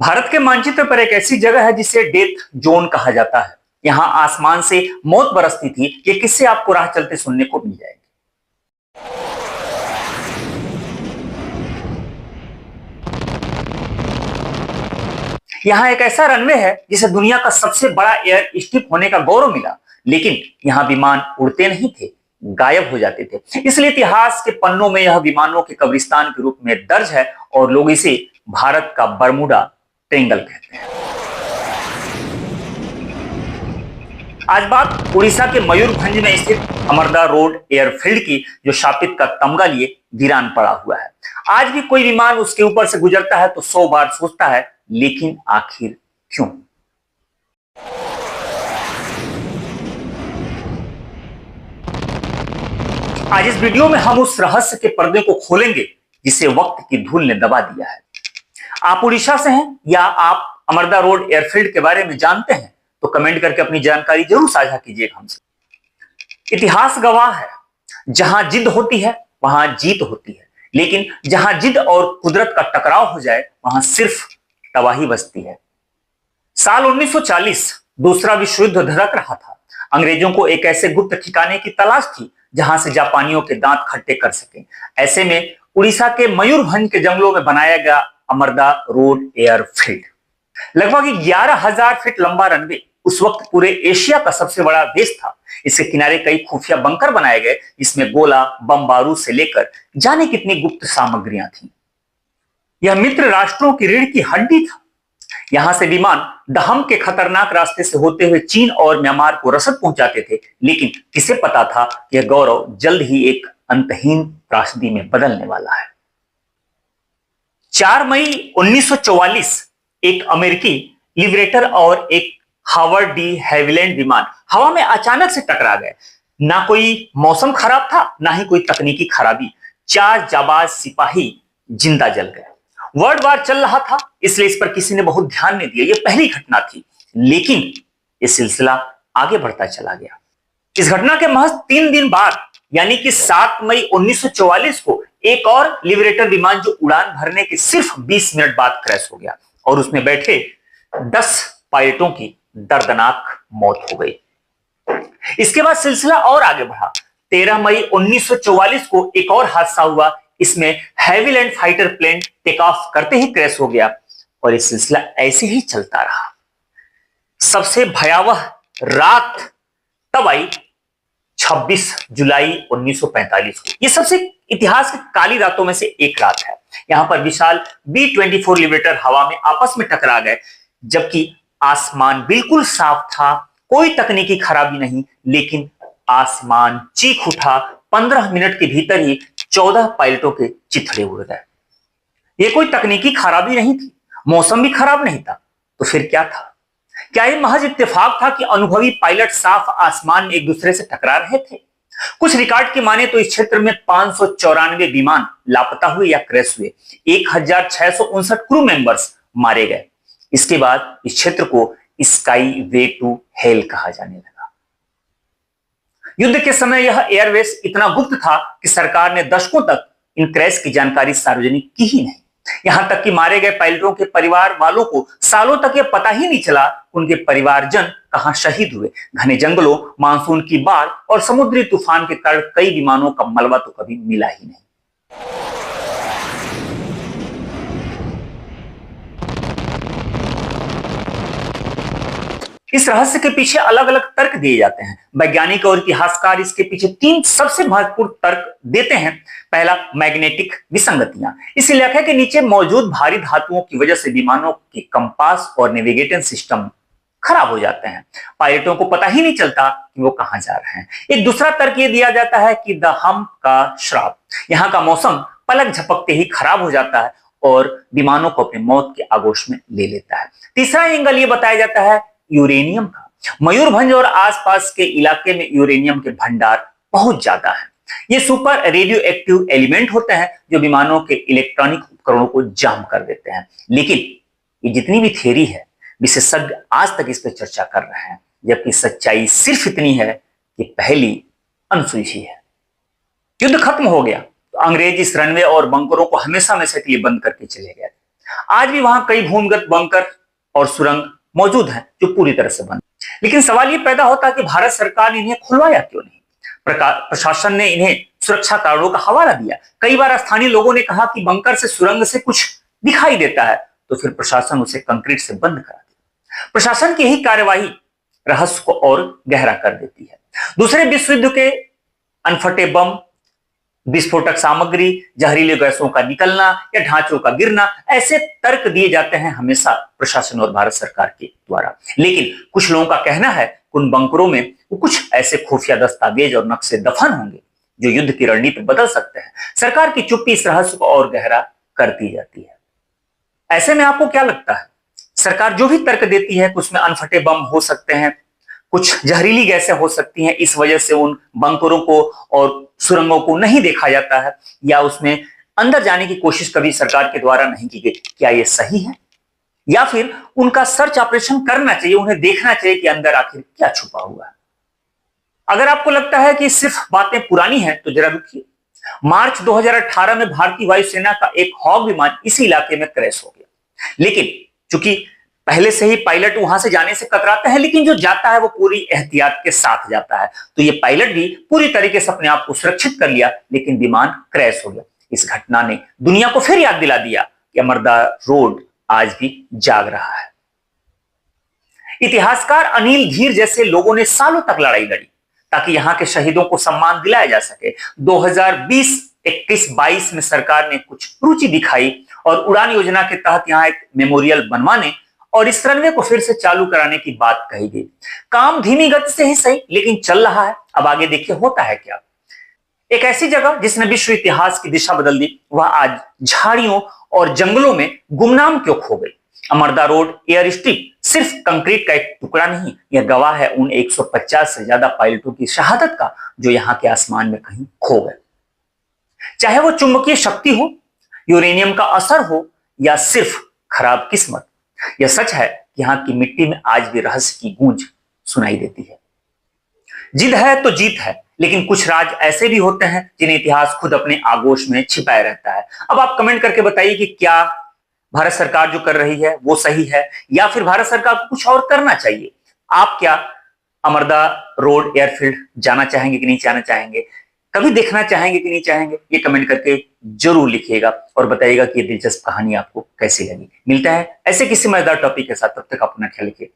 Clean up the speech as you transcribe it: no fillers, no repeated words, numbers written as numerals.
भारत के मानचित्र पर एक ऐसी जगह है जिसे डेथ जोन कहा जाता है। यहां आसमान से मौत बरसती थी। ये किस्से आपको राह चलते सुनने को मिल जाएंगे। यहां एक ऐसा रनवे है जिसे दुनिया का सबसे बड़ा एयर स्ट्रिप होने का गौरव मिला, लेकिन यहां विमान उड़ते नहीं थे, गायब हो जाते थे। इसलिए इतिहास के पन्नों में यह विमानों के कब्रिस्तान के रूप में दर्ज है और लोग इसे भारत का बरमूडा ट्रायंगल कहते हैं। आज बात उड़ीसा के मयूरभंज में स्थित अमरदा रोड एयरफील्ड की, जो शापित का तमगा लिए वीरान पड़ा हुआ है। आज भी कोई विमान उसके ऊपर से गुजरता है तो 100 बार सोचता है, लेकिन आखिर क्यों? आज इस वीडियो में हम उस रहस्य के पर्दे को खोलेंगे जिसे वक्त की धूल ने दबा दिया है। आप उड़ीसा से हैं या आप अमरदा रोड एयरफील्ड के बारे में जानते हैं तो कमेंट करके अपनी जानकारी जरूर साझा कीजिएगा हमसे। इतिहास गवाह है, जहां जिद होती है वहां जीत होती है, लेकिन जहां जिद और कुदरत का टकराव हो जाए वहां सिर्फ तबाही बचती है। साल 1940 दूसरा विश्व युद्ध धड़क रहा था। अंग्रेजों को एक ऐसे गुप्त ठिकाने की तलाश थी जहां से जापानियों के दांत खट्टे कर सके। ऐसे में उड़ीसा के मयूरभंज के जंगलों में बनाया गया अमरदा रोड एयरफील्ड। लगभग 11,000 फीट लंबा रनवे उस वक्त पूरे एशिया का सबसे बड़ा बेस था। इसके किनारे कई खुफिया बंकर बनाए गए जिसमें गोला, बम बारूद से लेकर जाने कितनी गुप्त सामग्रियां थी। यह मित्र राष्ट्रों की रीढ़ की हड्डी था। यहां से विमान दहम के खतरनाक रास्ते से होते हुए चीन और म्यांमार को रसद पहुंचाते थे, लेकिन किसे पता था कि यह गौरव जल्द ही एक अंतहीन त्रासदी में बदलने वाला है। 4 मई 1944 एक अमेरिकी लिबरेटर और एक हार्वर्ड डी हैविलैंड विमान हवा में अचानक से टकरा गए। ना कोई मौसम खराब था, ना ही कोई तकनीकी खराबी। 4 जाबाज सिपाही जिंदा जल गए। वर्ल्ड वार चल रहा था, इसलिए इस पर किसी ने बहुत ध्यान नहीं दिया। यह पहली घटना थी, लेकिन यह सिलसिला आगे बढ़ता चला गया। इस घटना के महज 3 दिन बाद यानी कि 7 मई 1944 को एक और लिबरेटर विमान जो उड़ान भरने के सिर्फ 20 मिनट बाद क्रैश हो गया और उसमें बैठे 10 पायलटों की दर्दनाक मौत हो गई। इसके बाद सिलसिला और आगे बढ़ा। 13 मई 1944 को एक और हादसा हुआ। इसमें Havilland fighter plane take off करते ही क्रैश हो गया और यह सिलसिला ऐसे ही चलता रहा। सबसे भयावह रात तब आई 26 जुलाई 1945 को। यह सबसे इतिहास की काली रातों में से एक रात है। यहां पर विशाल B-24 लिबरेटर हवा में आपस में टकरा गए, जबकि आसमान बिल्कुल साफ था, कोई तकनीकी खराबी नहीं, लेकिन आसमान चीख उठा। 15 मिनट के भीतर ही 14 पायलटों के चिथड़े उड़ गए। यह कोई तकनीकी खराबी नहीं थी, मौसम भी खराब नहीं था, तो फिर क्या था? क्या यह महज इत्तेफाक था कि अनुभवी पायलट साफ आसमान में एक दूसरे से टकरा रहे थे? कुछ रिकॉर्ड की माने तो इस क्षेत्र में 594 विमान लापता हुए या क्रैश हुए। 1659 क्रू मेंबर्स मारे गए। इसके बाद इस क्षेत्र को स्काई वे टू हेल कहा जाने लगा। युद्ध के समय यह एयरवेस इतना गुप्त था कि सरकार ने दशकों तक इन क्रैश की जानकारी सार्वजनिक की ही नहीं। यहां तक कि मारे गए पायलटों के परिवार वालों को सालों तक यह पता ही नहीं चला उनके परिवारजन कहां शहीद हुए। घने जंगलों, मानसून की बाढ़ और समुद्री तूफान के कारण कई विमानों का मलबा तो कभी मिला ही नहीं। इस रहस्य के पीछे अलग अलग तर्क दिए जाते हैं। वैज्ञानिक और इतिहासकार इसके पीछे 3 सबसे महत्वपूर्ण तर्क देते हैं। पहला, मैग्नेटिक विसंगतियां। इस इलाके के नीचे मौजूद भारी धातुओं की वजह से विमानों के कंपास और नेविगेशन सिस्टम खराब हो जाते हैं। पायलटों को पता ही नहीं चलता कि वो कहां जा रहे हैं। एक दूसरा तर्क ये दिया जाता है कि दहम का श्राप। यहां का मौसम पलक झपकते ही खराब हो जाता है और विमानों को अपनी मौत के आगोश में ले लेता है। तीसरा एंगल ये बताया जाता है यूरेनियम का। मयूरभंज और आसपास के इलाके में यूरेनियम के भंडार बहुत ज्यादा हैं। ये सुपर रेडियो एक्टिव एलिमेंट होते हैं जो विमानों के इलेक्ट्रॉनिक उपकरणों को जाम कर देते हैं। लेकिन ये जितनी भी थियरी है, विशेषज्ञ आज तक इस पर चर्चा कर रहे हैं, जबकि सच्चाई सिर्फ इतनी है कि पहली अनसुई ही है। युद्ध खत्म हो गया तो अंग्रेज इस रनवे और बंकरों को हमेशा हमेशा के लिए बंद करके चले गए। आज भी वहां कई भूमिगत बंकर और सुरंग मौजूद हैं जो पूरी तरह से बंद। लेकिन सवाल यह पैदा होता है कि भारत सरकार ने इन्हें खुलवाया क्यों नहीं? प्रशासन ने इन्हें सुरक्षा कारणों का हवाला दिया। कई बार स्थानीय लोगों ने कहा कि बंकर से सुरंग से कुछ दिखाई देता है, तो फिर प्रशासन उसे कंक्रीट से बंद करा दिया। प्रशासन की यही कार्यवाही रहस्य को और गहरा कर देती है। दूसरे विश्व युद्ध के अनफटे बम, विस्फोटक सामग्री, जहरीले गैसों का निकलना या ढांचों का गिरना, ऐसे तर्क दिए जाते हैं हमेशा प्रशासन और भारत सरकार के द्वारा। लेकिन कुछ लोगों का कहना है कि उन बंकरों में कुछ ऐसे खुफिया दस्तावेज और नक्शे दफन होंगे जो युद्ध की रणनीति बदल सकते हैं। सरकार की चुप्पी इस रहस्य को और गहरा करती जाती है। ऐसे में आपको क्या लगता है, सरकार जो भी तर्क देती है, उसमें अनफटे बम हो सकते हैं, कुछ जहरीली गैसें हो सकती हैं, इस वजह से उन बंकरों को और सुरंगों को नहीं देखा जाता है, या उसमें अंदर जाने की कोशिश कभी सरकार के द्वारा नहीं की गई, क्या यह सही है? या फिर उनका सर्च ऑपरेशन करना चाहिए, उन्हें देखना चाहिए कि अंदर आखिर क्या छुपा हुआ है? अगर आपको लगता है कि सिर्फ बातें पुरानी हैं तो जरा रुकिए। मार्च 2018 में भारतीय वायुसेना का एक हॉक विमान इसी इलाके में क्रैश हो गया। लेकिन चूंकि पहले से ही पायलट वहां से जाने से कतराते हैं, लेकिन जो जाता है वो पूरी एहतियात के साथ जाता है, तो ये पायलट भी पूरी तरीके से अपने आप को सुरक्षित कर लिया, लेकिन विमान क्रैश हो गया। इस घटना ने दुनिया को फिर याद दिला दिया कि अमरदा रोड आज भी जाग रहा है। इतिहासकार अनिल धीर जैसे लोगों ने सालों तक लड़ाई लड़ी ताकि यहां के शहीदों को सम्मान दिलाया जा सके। 2020, 21, 22 में सरकार ने कुछ रुचि दिखाई और उड़ान योजना के तहत यहां एक मेमोरियल बनवाने और इस रनवे को फिर से चालू कराने की बात कही गई। काम धीमी गति से ही सही, लेकिन चल रहा है। अब आगे देखिए होता है क्या। एक ऐसी जगह जिसने विश्व इतिहास की दिशा बदल दी, वह आज झाड़ियों और जंगलों में गुमनाम क्यों खो गई? अमरदा रोड एयर स्ट्रिप सिर्फ कंक्रीट का एक टुकड़ा नहीं, यह गवाह है उन 150 से ज्यादा पायलटों की शहादत का जो यहां के आसमान में कहीं खो गए। चाहे वो चुंबकीय शक्ति हो, यूरेनियम का असर हो, या सिर्फ खराब किस्मत, यह सच है कि यहां की मिट्टी में आज भी रहस्य की गूंज सुनाई देती है। जिद है तो जीत है, लेकिन कुछ राज ऐसे भी होते हैं जिन्हें इतिहास खुद अपने आगोश में छिपाए रहता है। अब आप कमेंट करके बताइए कि क्या भारत सरकार जो कर रही है वो सही है, या फिर भारत सरकार को कुछ और करना चाहिए? आप क्या अमरदा रोड एयरफील्ड जाना चाहेंगे कि नहीं जाना चाहेंगे? कभी देखना चाहेंगे कि नहीं चाहेंगे? ये कमेंट करके जरूर लिखिएगा और बताइएगा कि ये दिलचस्प कहानी आपको कैसी लगी। मिलता है ऐसे किसी मजेदार टॉपिक के साथ, तब तक अपना ख्याल रखिए।